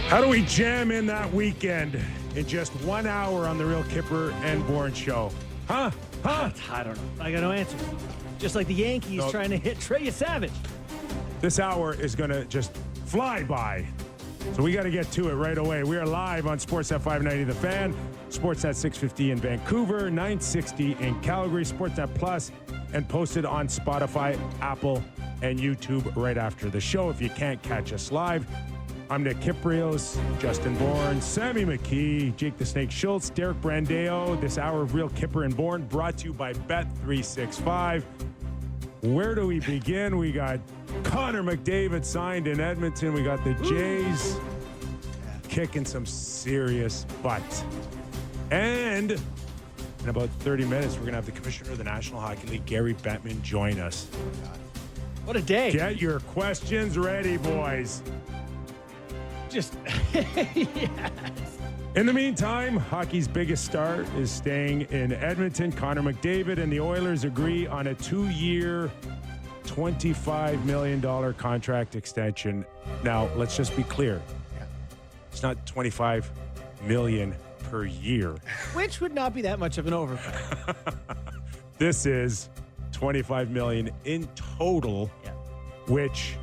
How do we jam in that weekend in just 1 hour on the Real Kipper and Bourne Show? Huh? I don't know. I got no answer. Just like the Yankees trying to hit Trey Savage. This hour is going to just fly by. So we got to get to it right away. We are live on Sportsnet 590 The Fan, Sportsnet 650 in Vancouver, 960 in Calgary, Sportsnet Plus, and posted on Spotify, Apple, and YouTube right after the show if you can't catch us live. I'm Nick Kypreos, Justin Bourne, Sammy McKee, Jake the Snake Schultz, Derek Brandeo. This hour of Real Kipper and Bourne brought to you by Bet365. Where do we begin? We got Connor McDavid signed in Edmonton. We got the Jays kicking some serious butt. And in about 30 minutes, we're going to have the Commissioner of the National Hockey League, Gary Bettman, join us. What a day. Get your questions ready, boys. Yes. In the meantime, hockey's biggest star is staying in Edmonton. Connor McDavid and the Oilers agree on a 2-year, $25 million contract extension. Now, let's just be clear. It's not $25 million per year. Which would not be that much of an overpay. This is $25 million in total, which,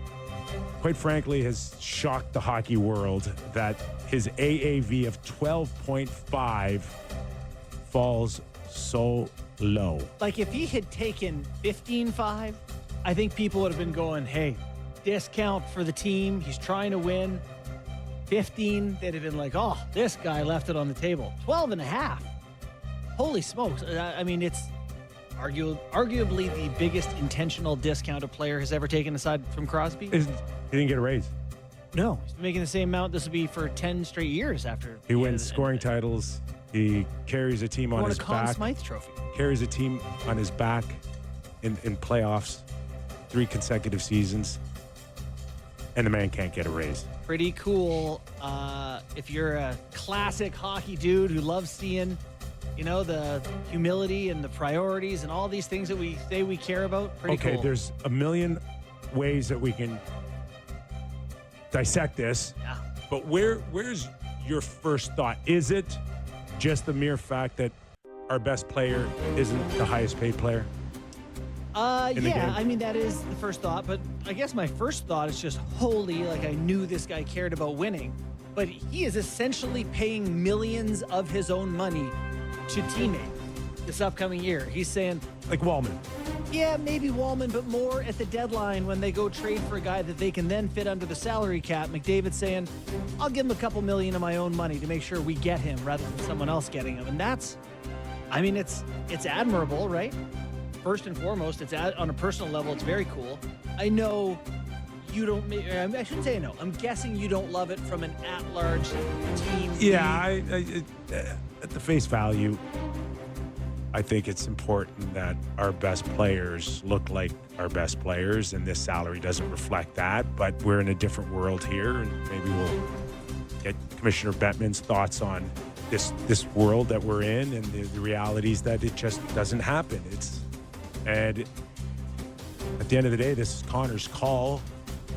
quite frankly, has shocked the hockey world that his AAV of 12.5 falls so low. Like, if he had taken 15.5, I think people would have been going, hey, discount for the team. He's trying to win. 15, they'd have been like, oh, this guy left it on the table. 12.5. Holy smokes. I mean, it's arguably the biggest intentional discount a player has ever taken aside from Crosby. He didn't get a raise. No, he's been making the same amount. This will be for 10 straight years after. He wins scoring titles. He carries a team on his back. Won a Conn Smythe Trophy. Carries a team on his back in playoffs, 3 consecutive seasons, and the man can't get a raise. Pretty cool. If you're a classic hockey dude who loves seeing, the humility and the priorities and all these things that we say we care about, pretty cool. Okay, there's a million ways that we can dissect this. Yeah. But where's your first thought? Is it just the mere fact that our best player isn't the highest paid player? Yeah, I mean, that is the first thought. But I guess my first thought is just, I knew this guy cared about winning. But he is essentially paying millions of his own money to teammates this upcoming year. He's saying, Like Wallman. yeah, maybe Wallman, but more at the deadline when they go trade for a guy that they can then fit under the salary cap. McDavid's saying, I'll give him a couple million of my own money to make sure we get him rather than someone else getting him. And that's, it's admirable, right? First and foremost, on a personal level, it's very cool. I know you don't, I shouldn't say no. I'm guessing you don't love it from an at-large team. Yeah, at the face value, I think it's important that our best players look like our best players, and this salary doesn't reflect that. But we're in a different world here, and maybe we'll get Commissioner Bettman's thoughts on this world that we're in and the realities that it just doesn't happen. And at the end of the day, this is Connor's call.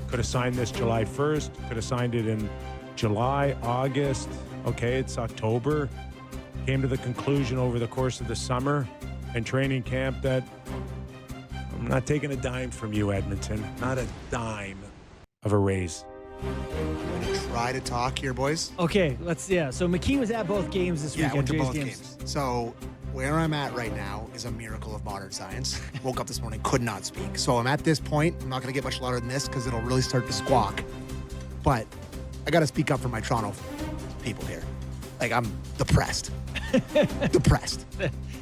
Could have signed this July 1st. Could have signed it in July, August. Okay, it's October. Came to the conclusion over the course of the summer and training camp that I'm not taking a dime from you, Edmonton. Not a dime of a raise. I'm going to try to talk here, boys. Okay, so McKee was at both games this weekend. I went to Jays both games. So where I'm at right now is a miracle of modern science. Woke up this morning, could not speak. So I'm at this point. I'm not going to get much louder than this because it'll really start to squawk. But I got to speak up for my Toronto people here. Like, I'm depressed. Depressed.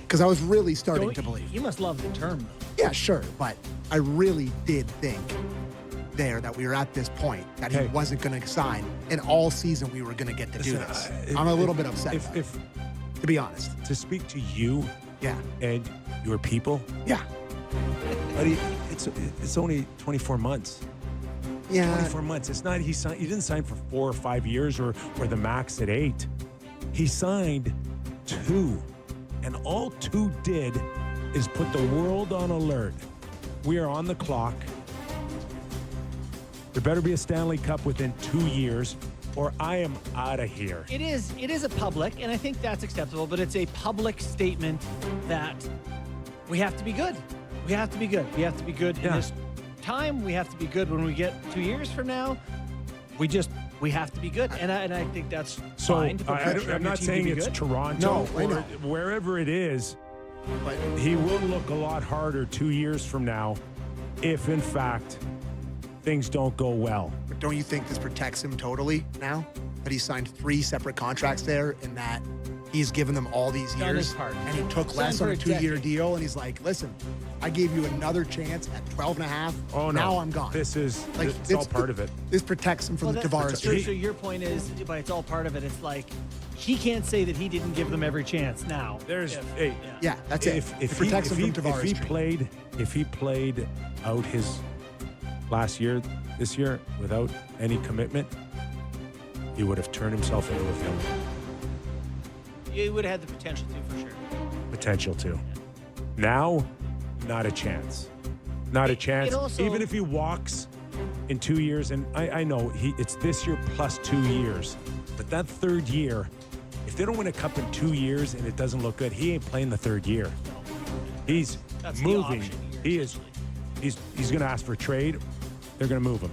Because I was really starting to believe. You must love the term, though. Yeah, sure. But I really did think there that we were at this point that he wasn't going to sign, and all season we were going to get to do this. I'm a little bit upset about it, to be honest. To speak to you and your people, buddy, it's only 24 months. Yeah. 24 months. It's not he didn't sign for 4 or 5 years or the max at 8. He signed 2. And all 2 did is put the world on alert. We are on the clock. There better be a Stanley Cup within 2 years. or I am out of here. It is a public, and I think that's acceptable, but it's a public statement that we have to be good. We have to be good. We have to be good in this time. We have to be good when we get 2 years from now. We have to be good, and I think that's fine. To put pressure on I'm your not team saying to be it's good. Toronto No, I or know. wherever it is, But he will look a lot harder 2 years from now if, in fact, things don't go well. But don't you think this protects him totally now? That he signed 3 separate contracts there and that he's given them all these Done his years part. and he took Signed less for on a a 2-year decade. deal and he's like, listen, I gave you another chance at 12 and a half. Oh, no. Now I'm gone. This is Like, it's all part of it. This protects him from the that's Tavares true. trade. So your point is, but it's all part of it. It's like he can't say that he didn't give them every chance now. There's If- hey, Yeah, that's it. If It protects him from Tavares trade. if he played out his last year, this year, without any commitment, he would have turned himself into a villain. He would have had the potential to, for sure. Potential to. Now, not a chance. Not a chance. also- Even if he walks in 2 years, and I know it's this year plus 2 years, but that third year, if they don't win a cup in 2 years and it doesn't look good, he ain't playing the third year. He's That's the moving. option here, He is. He's going to ask for a trade. They're going to move him.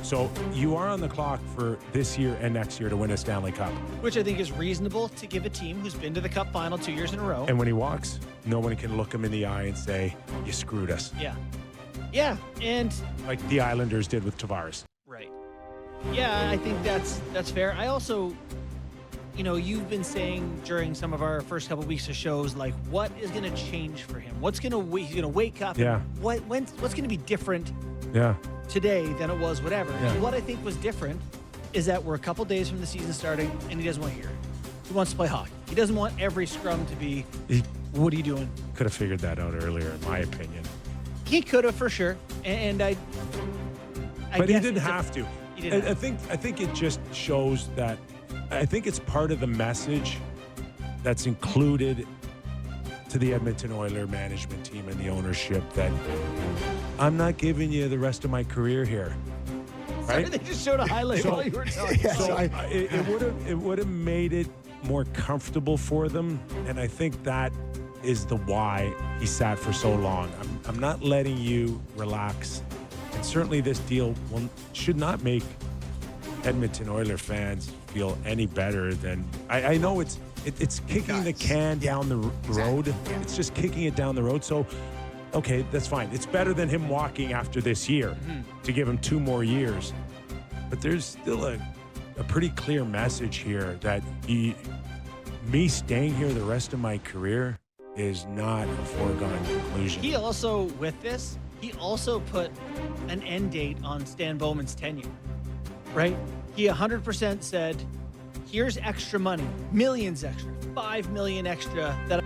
So you are on the clock for this year and next year to win a Stanley Cup. Which I think is reasonable to give a team who's been to the Cup final 2 years in a row. And when he walks, no one can look him in the eye and say, "You screwed us," Yeah. Yeah, and like the Islanders did with Tavares. right. Yeah, I think that's fair. I also, you've been saying during some of our first couple weeks of shows, like, what is going to change for him? He's going to wake up. Yeah. And what's going to be different Yeah. today than it was whatever. Yeah. And what I think was different is that we're a couple days from the season starting, and he doesn't want to hear it. He wants to play hockey. He doesn't want every scrum to be, He what are you doing? could have figured that out earlier, in my opinion. He could have for sure, and I But he guess didn't it's a- have to. He didn't I have think it just shows that. I think it's part of the message that's included to the Edmonton Oilers management team and the ownership that I'm not giving you the rest of my career here. Sorry, Right? they just showed a highlight So- while you were talking. Yeah, So so it would have made it more comfortable for them, and I think that is the why he sat for so long. I'm not letting you relax, and certainly this deal should not make Edmonton Oilers fans feel any better than I know it's kicking the does. can down the road. Yeah. It's just kicking it down the road. So, okay, that's fine. It's better than him walking after this year to give him 2 more years. But there's still a pretty clear message here that me staying here the rest of my career is not a foregone conclusion. He also, with this, he also put an end date on Stan Bowman's tenure, right? He 100% said, here's extra money, millions extra, $5 million extra that